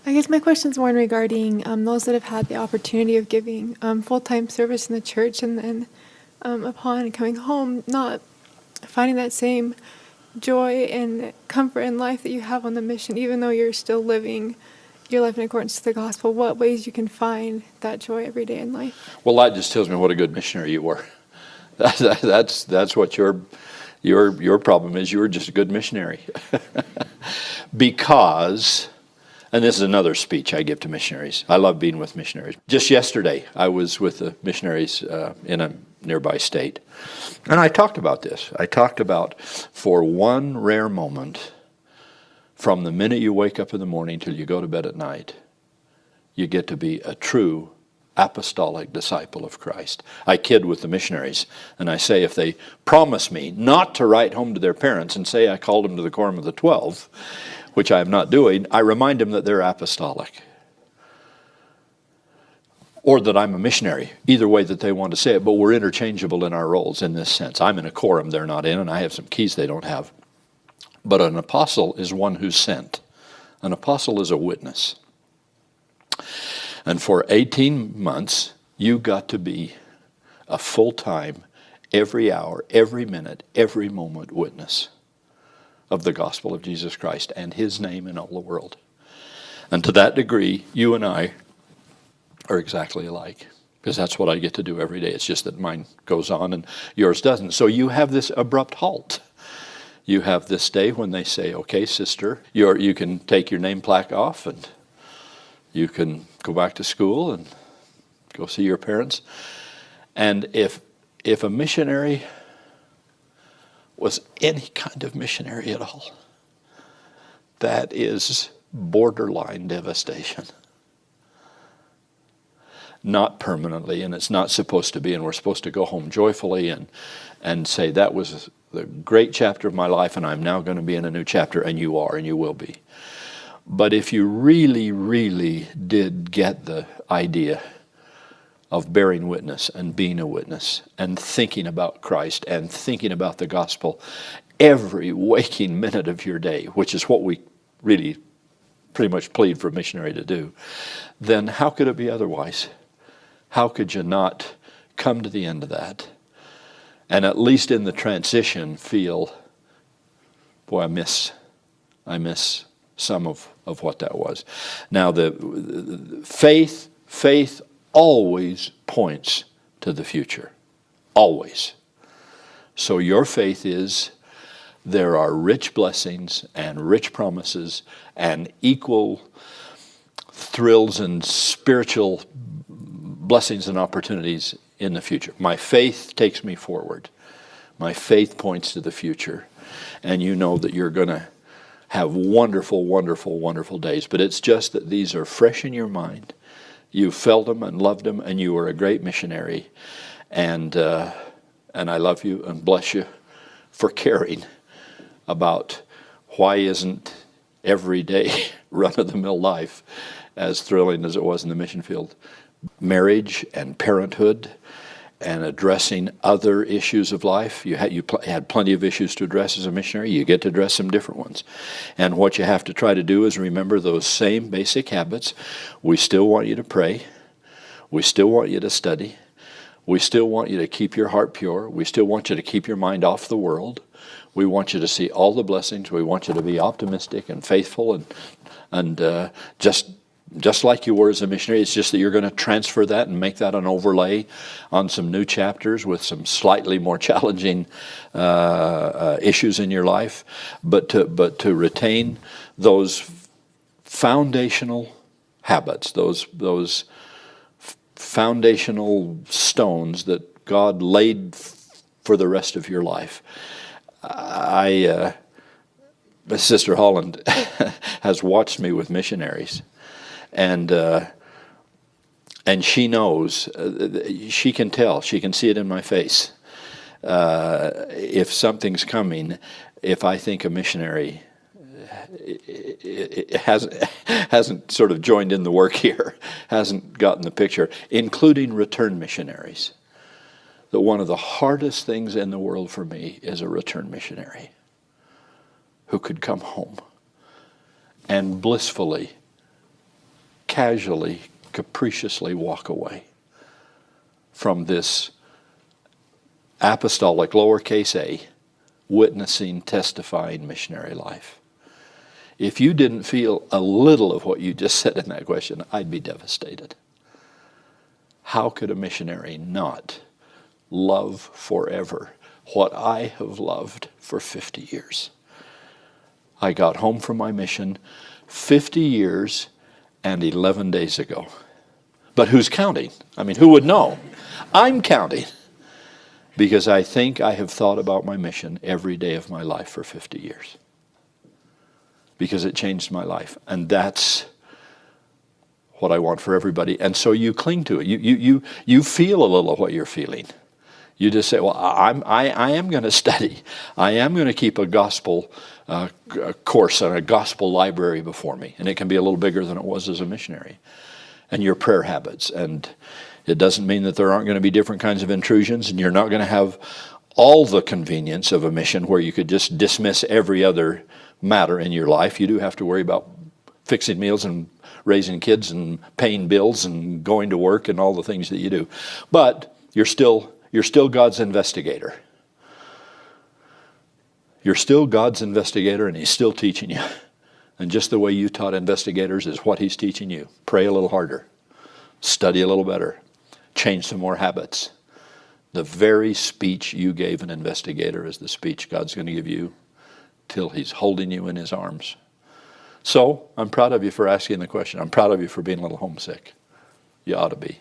I guess my question is more regarding those that have had the opportunity of giving full-time service in the church and then upon coming home, not finding that same joy and comfort in life that you have on the mission, even though you're still living your life in accordance to the gospel. What ways you can find that joy every day in life? Well, that just tells me what a good missionary you were. That's what your problem is. You were just a good missionary. Because, and this is another speech I give to missionaries. I love being with missionaries. Just yesterday, I was with the missionaries in a nearby state. And I talked about this. I talked about, for one rare moment, from the minute you wake up in the morning till you go to bed at night, you get to be a true apostolic disciple of Christ. I kid with the missionaries, and I say if they promise me not to write home to their parents and say I called them to the Quorum of the 12, which I am not doing, I remind them that they're apostolic. Or that I'm a missionary, either way that they want to say it, but we're interchangeable in our roles in this sense. I'm in a quorum they're not in, and I have some keys they don't have. But an apostle is one who's sent. An apostle is a witness. And for 18 months, you got to be a full-time, every hour, every minute, every moment witness of the gospel of Jesus Christ and his name in all the world. And to that degree, you and I are exactly alike, because that's what I get to do every day. It's just that mine goes on and yours doesn't. So you have this abrupt halt. You have this day when they say, okay, sister, you can take your name plaque off and you can go back to school and go see your parents. And if a missionary was any kind of missionary at all, that is borderline devastation. Not permanently, and it's not supposed to be, and we're supposed to go home joyfully and say that was the great chapter of my life and I'm now going to be in a new chapter, and you are and you will be. But if you really, really did get the idea of bearing witness and being a witness and thinking about Christ and thinking about the gospel every waking minute of your day, which is what we really pretty much plead for a missionary to do, then how could it be otherwise? How could you not come to the end of that and at least in the transition feel, boy, I miss some of what that was. Now, the faith always points to the future. Always. So your faith is there are rich blessings and rich promises and equal thrills and spiritual blessings and opportunities in the future. My faith takes me forward. My faith points to the future. And you know that you're going to have wonderful, wonderful, wonderful days. But it's just that these are fresh in your mind. You felt them and loved them, and you were a great missionary. And I love you and bless you for caring about why isn't every day run-of-the-mill life as thrilling as it was in the mission field. Marriage and parenthood and addressing other issues of life. You had plenty of issues to address as a missionary. You get to address some different ones. And what you have to try to do is remember those same basic habits. We still want you to pray. We still want you to study. We still want you to keep your heart pure. We still want you to keep your mind off the world. We want you to see all the blessings. We want you to be optimistic and faithful and just like you were as a missionary. It's just that you're going to transfer that and make that an overlay on some new chapters with some slightly more challenging issues in your life. But to retain those foundational habits, those foundational stones that God laid for the rest of your life. Sister Holland has watched me with missionaries. And she knows, she can tell, she can see it in my face. If something's coming, if I think a missionary hasn't sort of joined in the work here, hasn't gotten the picture, including return missionaries. That one of the hardest things in the world for me is a return missionary who could come home and blissfully casually, capriciously walk away from this apostolic, lowercase a, witnessing, testifying missionary life? If you didn't feel a little of what you just said in that question, I'd be devastated. How could a missionary not love forever what I have loved for 50 years? I got home from my mission 50 years and 11 days ago. But who's counting? I mean, who would know? I'm counting, because I think I have thought about my mission every day of my life for 50 years. Because it changed my life. And that's what I want for everybody. And so you cling to it. You feel a little of what you're feeling. You just say, well, I am going to study. I am going to keep a gospel course and a gospel library before me. And it can be a little bigger than it was as a missionary. And your prayer habits. And it doesn't mean that there aren't going to be different kinds of intrusions, and you're not going to have all the convenience of a mission where you could just dismiss every other matter in your life. You do have to worry about fixing meals and raising kids and paying bills and going to work and all the things that you do. But you're still God's investigator. You're still God's investigator, and He's still teaching you. And just the way you taught investigators is what He's teaching you. Pray a little harder. Study a little better. Change some more habits. The very speech you gave an investigator is the speech God's going to give you till He's holding you in His arms. So, I'm proud of you for asking the question. I'm proud of you for being a little homesick. You ought to be.